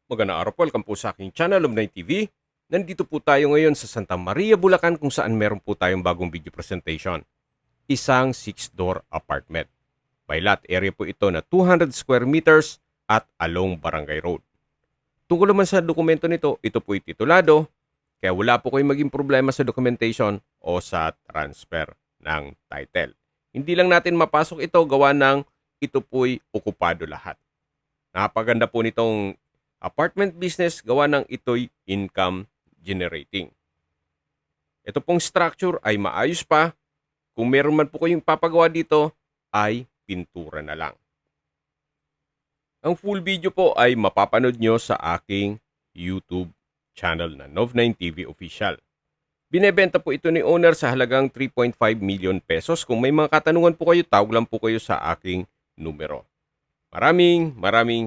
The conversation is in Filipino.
Magandang araw po, welcome po sa aking channel, Love9 TV. Nandito po tayo ngayon sa Santa Maria, Bulacan kung saan meron po tayong bagong video presentation. Isang 6-door apartment. May lot area po ito na 200 square meters at along Barangay Road. Tungkol naman sa dokumento nito, ito po'y titulado, kaya wala po kayong maging problema sa documentation o sa transfer ng title. Hindi lang natin mapasok ito gawa ng ito po'y okupado lahat. Napaganda po nitong apartment business gawa ng ito'y income generating. Ito pong structure ay maayos pa. Kung meron man po kayong papagawa dito ay pintura na lang. Ang full video po ay mapapanood nyo sa aking YouTube channel na Nov9 TV Official. Binebenta po ito ni owner sa halagang 3.5 million pesos. Kung may mga katanungan po kayo, tawag lang po kayo sa aking numero. Maraming